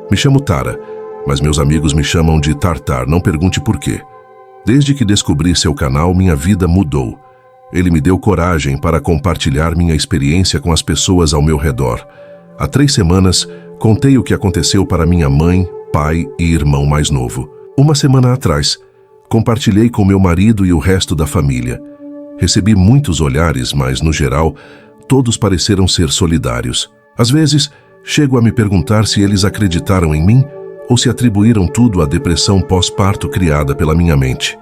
Me chamo Tara, mas meus amigos me chamam de Tartar, não pergunte por quê. Desde que descobri seu canal, minha vida mudou. Ele me deu coragem para compartilhar minha experiência com as pessoas ao meu redor. Há 3 semanas, contei o que aconteceu para minha mãe, pai e irmão mais novo. 1 semana atrás, compartilhei com meu marido e o resto da família. Recebi muitos olhares, mas, no geral, todos pareceram ser solidários. Às vezes, chego a me perguntar se eles acreditaram em mim ou se atribuíram tudo à depressão pós-parto criada pela minha mente.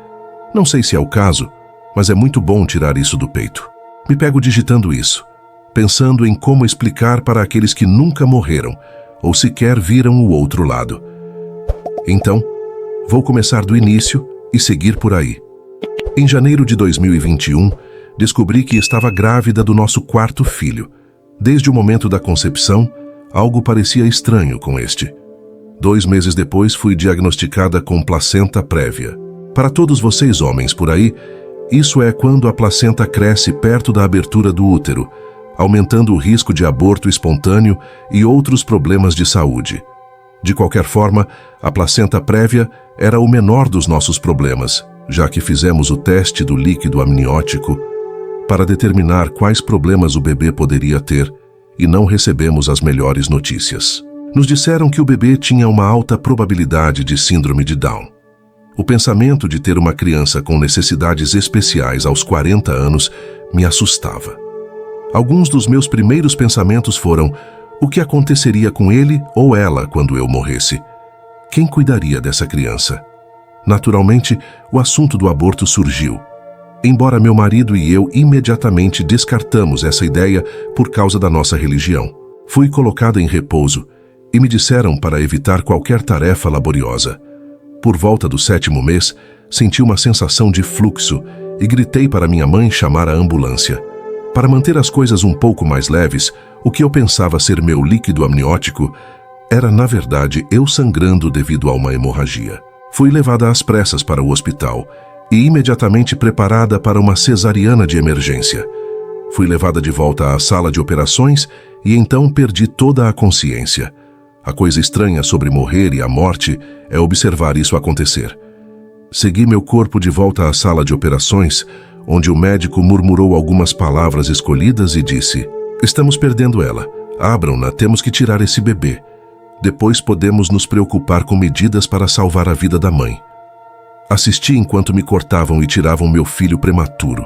Não sei se é o caso, mas é muito bom tirar isso do peito. Me pego digitando isso, pensando em como explicar para aqueles que nunca morreram ou sequer viram o outro lado. Então, vou começar do início e seguir por aí. Em janeiro de 2021, descobri que estava grávida do nosso 4º filho. Desde o momento da concepção, algo parecia estranho com este. 2 meses depois, fui diagnosticada com placenta prévia. Para todos vocês homens por aí, isso é quando a placenta cresce perto da abertura do útero, aumentando o risco de aborto espontâneo e outros problemas de saúde. De qualquer forma, a placenta prévia era o menor dos nossos problemas, já que fizemos o teste do líquido amniótico para determinar quais problemas o bebê poderia ter e não recebemos as melhores notícias. Nos disseram que o bebê tinha uma alta probabilidade de síndrome de Down. O pensamento de ter uma criança com necessidades especiais aos 40 anos me assustava. Alguns dos meus primeiros pensamentos foram: o que aconteceria com ele ou ela quando eu morresse? Quem cuidaria dessa criança? Naturalmente, o assunto do aborto surgiu. Embora meu marido e eu imediatamente descartamos essa ideia por causa da nossa religião. Fui colocada em repouso e me disseram para evitar qualquer tarefa laboriosa. Por volta do 7º mês, senti uma sensação de fluxo e gritei para minha mãe chamar a ambulância. Para manter as coisas um pouco mais leves, o que eu pensava ser meu líquido amniótico era, na verdade, eu sangrando devido a uma hemorragia. Fui levada às pressas para o hospital e imediatamente preparada para uma cesariana de emergência. Fui levada de volta à sala de operações e então perdi toda a consciência. A coisa estranha sobre morrer e a morte é observar isso acontecer. Segui meu corpo de volta à sala de operações, onde o médico murmurou algumas palavras escolhidas e disse: "Estamos perdendo ela. Abram-na, temos que tirar esse bebê. Depois podemos nos preocupar com medidas para salvar a vida da mãe." Assisti enquanto me cortavam e tiravam meu filho prematuro.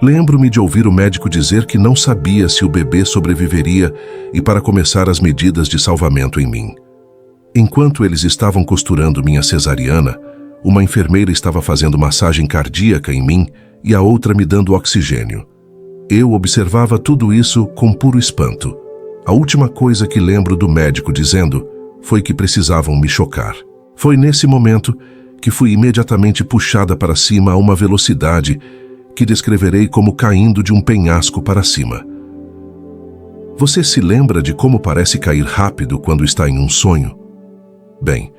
Lembro-me de ouvir o médico dizer que não sabia se o bebê sobreviveria e para começar as medidas de salvamento em mim. Enquanto eles estavam costurando minha cesariana, uma enfermeira estava fazendo massagem cardíaca em mim e a outra me dando oxigênio. Eu observava tudo isso com puro espanto. A última coisa que lembro do médico dizendo foi que precisavam me chocar. Foi nesse momento que fui imediatamente puxada para cima a uma velocidade que descreverei como caindo de um penhasco para cima. Você se lembra de como parece cair rápido quando está em um sonho? Bem,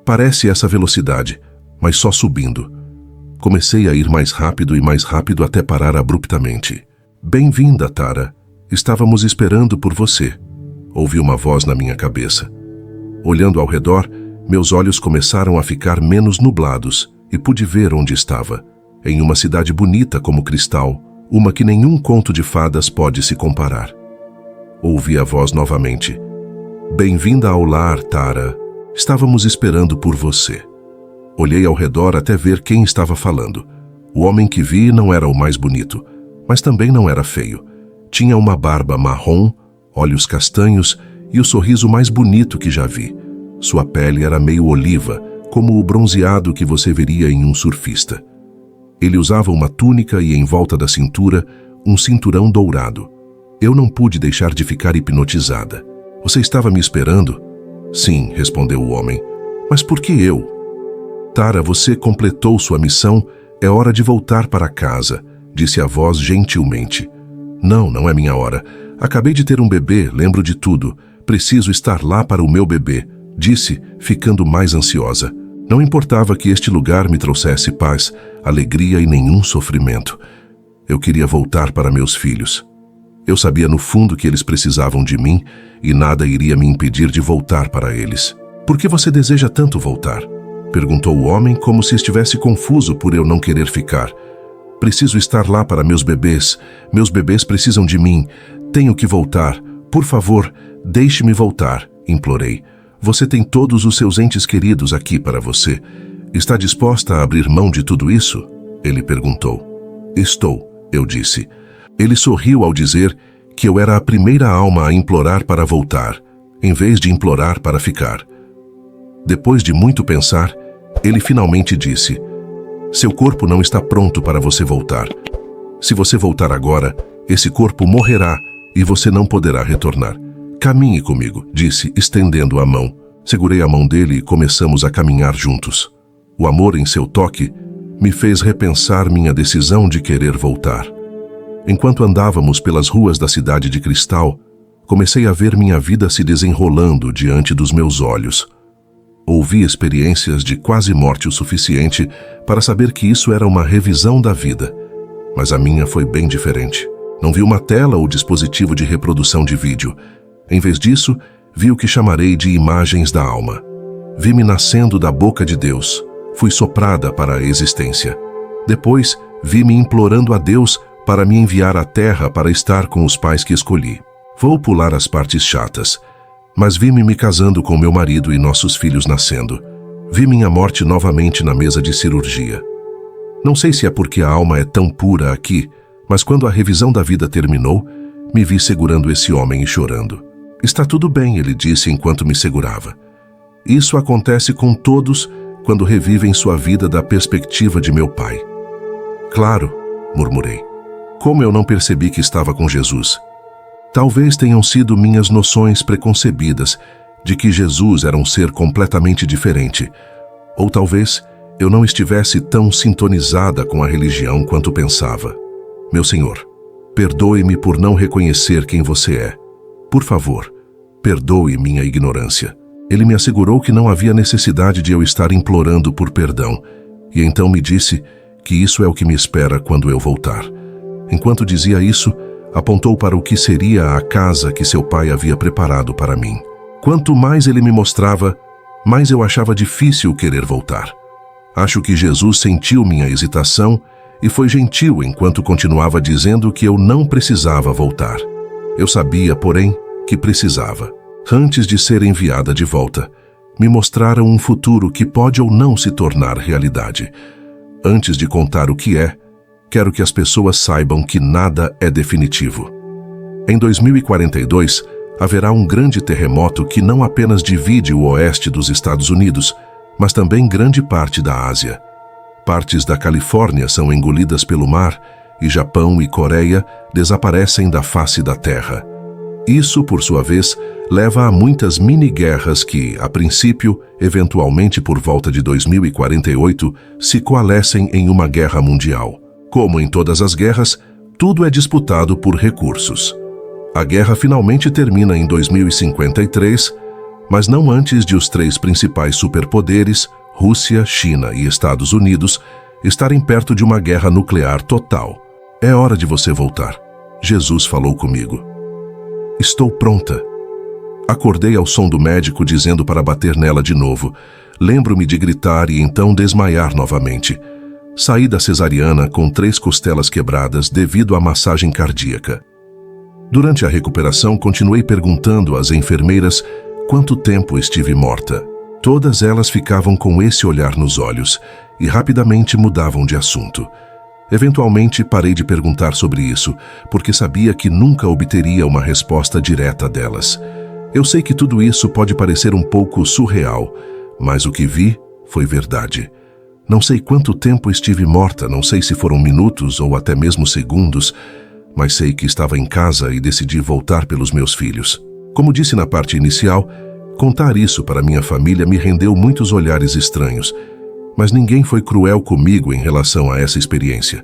parece essa velocidade, mas só subindo. Comecei a ir mais rápido e mais rápido até parar abruptamente. "Bem-vinda, Tara. Estávamos esperando por você", ouvi uma voz na minha cabeça. Olhando ao redor, meus olhos começaram a ficar menos nublados e pude ver onde estava. Em uma cidade bonita como cristal, uma que nenhum conto de fadas pode se comparar. Ouvi a voz novamente. "Bem-vinda ao lar, Tara. Estávamos esperando por você." Olhei ao redor até ver quem estava falando. O homem que vi não era o mais bonito, mas também não era feio. Tinha uma barba marrom, olhos castanhos e o sorriso mais bonito que já vi. Sua pele era meio oliva, como o bronzeado que você veria em um surfista. Ele usava uma túnica e em volta da cintura, um cinturão dourado. Eu não pude deixar de ficar hipnotizada. "Você estava me esperando?" "Sim", respondeu o homem. "Mas por que eu?" "Tara, você completou sua missão. É hora de voltar para casa", disse a voz gentilmente. Não é minha hora. Acabei de ter um bebê, lembro de tudo. Preciso estar lá para o meu bebê", disse, ficando mais ansiosa. Não importava que este lugar me trouxesse paz, alegria e nenhum sofrimento. Eu queria voltar para meus filhos. Eu sabia no fundo que eles precisavam de mim e nada iria me impedir de voltar para eles. Por que você deseja tanto voltar? Perguntou o homem como se estivesse confuso por eu não querer ficar. Preciso estar lá para meus bebês. Meus bebês precisam de mim. Tenho que voltar. Por favor, deixe-me voltar, implorei. Você tem todos os seus entes queridos aqui para você. Está disposta a abrir mão de tudo isso? Ele perguntou. Estou, eu disse. Ele sorriu ao dizer que eu era a primeira alma a implorar para voltar, em vez de implorar para ficar. Depois de muito pensar, ele finalmente disse: seu corpo não está pronto para você voltar. Se você voltar agora, esse corpo morrerá e você não poderá retornar. Caminhe comigo, disse, estendendo a mão. Segurei a mão dele e começamos a caminhar juntos. O amor em seu toque me fez repensar minha decisão de querer voltar. Enquanto andávamos pelas ruas da cidade de Cristal, comecei a ver minha vida se desenrolando diante dos meus olhos. Ouvi experiências de quase morte o suficiente para saber que isso era uma revisão da vida, mas a minha foi bem diferente. Não vi uma tela ou dispositivo de reprodução de vídeo. Em vez disso, vi o que chamarei de imagens da alma. Vi-me nascendo da boca de Deus. Fui soprada para a existência. Depois, vi-me implorando a Deus para me enviar à terra para estar com os pais que escolhi. Vou pular as partes chatas, mas vi-me me casando com meu marido e nossos filhos nascendo. Vi minha morte novamente na mesa de cirurgia. Não sei se é porque a alma é tão pura aqui, mas quando a revisão da vida terminou, me vi segurando esse homem e chorando. Está tudo bem, ele disse enquanto me segurava. Isso acontece com todos quando revivem sua vida da perspectiva de meu pai. Claro, murmurei. Como eu não percebi que estava com Jesus? Talvez tenham sido minhas noções preconcebidas de que Jesus era um ser completamente diferente. Ou talvez eu não estivesse tão sintonizada com a religião quanto pensava. Meu Senhor, perdoe-me por não reconhecer quem você é. Por favor, perdoe minha ignorância. Ele me assegurou que não havia necessidade de eu estar implorando por perdão, e então me disse que isso é o que me espera quando eu voltar. Enquanto dizia isso, apontou para o que seria a casa que seu pai havia preparado para mim. Quanto mais ele me mostrava, mais eu achava difícil querer voltar. Acho que Jesus sentiu minha hesitação e foi gentil enquanto continuava dizendo que eu não precisava voltar. Eu sabia, porém, que precisava. Antes de ser enviada de volta, me mostraram um futuro que pode ou não se tornar realidade. Antes de contar o que é, quero que as pessoas saibam que nada é definitivo. Em 2042, haverá um grande terremoto que não apenas divide o oeste dos Estados Unidos, mas também grande parte da Ásia. Partes da Califórnia são engolidas pelo mar e Japão e Coreia desaparecem da face da Terra. Isso, por sua vez, leva a muitas mini-guerras que, a princípio, eventualmente por volta de 2048, se coalescem em uma guerra mundial. Como em todas as guerras, tudo é disputado por recursos. A guerra finalmente termina em 2053, mas não antes de os 3 principais superpoderes, Rússia, China e Estados Unidos, estarem perto de uma guerra nuclear total. É hora de você voltar. Jesus falou comigo. Estou pronta. Acordei ao som do médico dizendo para bater nela de novo. Lembro-me de gritar e então desmaiar novamente. Saí da cesariana com 3 costelas quebradas devido à massagem cardíaca. Durante a recuperação, continuei perguntando às enfermeiras quanto tempo estive morta. Todas elas ficavam com esse olhar nos olhos e rapidamente mudavam de assunto. Eventualmente, parei de perguntar sobre isso, porque sabia que nunca obteria uma resposta direta delas. Eu sei que tudo isso pode parecer um pouco surreal, mas o que vi foi verdade. Não sei quanto tempo estive morta, não sei se foram minutos ou até mesmo segundos, mas sei que estava em casa e decidi voltar pelos meus filhos. Como disse na parte inicial, contar isso para minha família me rendeu muitos olhares estranhos, mas ninguém foi cruel comigo em relação a essa experiência.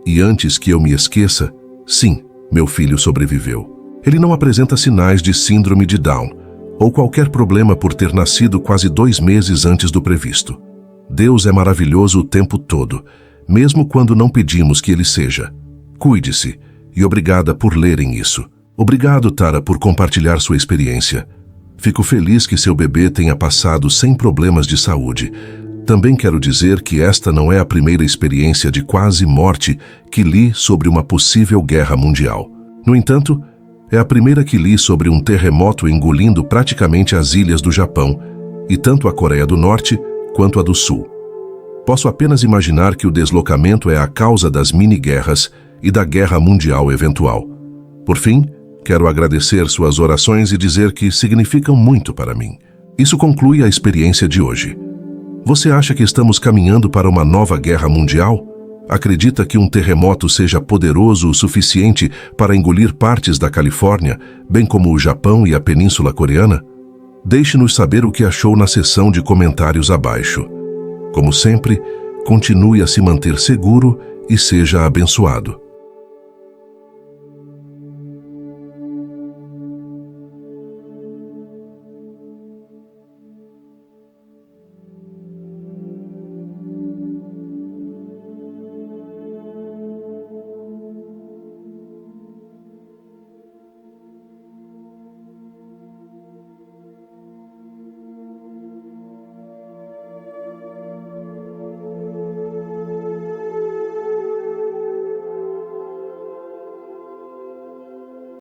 E antes que eu me esqueça, sim, meu filho sobreviveu. Ele não apresenta sinais de síndrome de Down, ou qualquer problema por ter nascido quase 2 meses antes do previsto. Deus é maravilhoso o tempo todo, mesmo quando não pedimos que Ele seja. Cuide-se, e obrigada por lerem isso. Obrigado, Tara, por compartilhar sua experiência. Fico feliz que seu bebê tenha passado sem problemas de saúde. Também quero dizer que esta não é a primeira experiência de quase morte que li sobre uma possível guerra mundial. No entanto, é a primeira que li sobre um terremoto engolindo praticamente as ilhas do Japão, e tanto a Coreia do Norte quanto a do Sul. Posso apenas imaginar que o deslocamento é a causa das mini-guerras e da guerra mundial eventual. Por fim, quero agradecer suas orações e dizer que significam muito para mim. Isso conclui a experiência de hoje. Você acha que estamos caminhando para uma nova guerra mundial? Acredita que um terremoto seja poderoso o suficiente para engolir partes da Califórnia, bem como o Japão e a Península Coreana? Deixe-nos saber o que achou na seção de comentários abaixo. Como sempre, continue a se manter seguro e seja abençoado.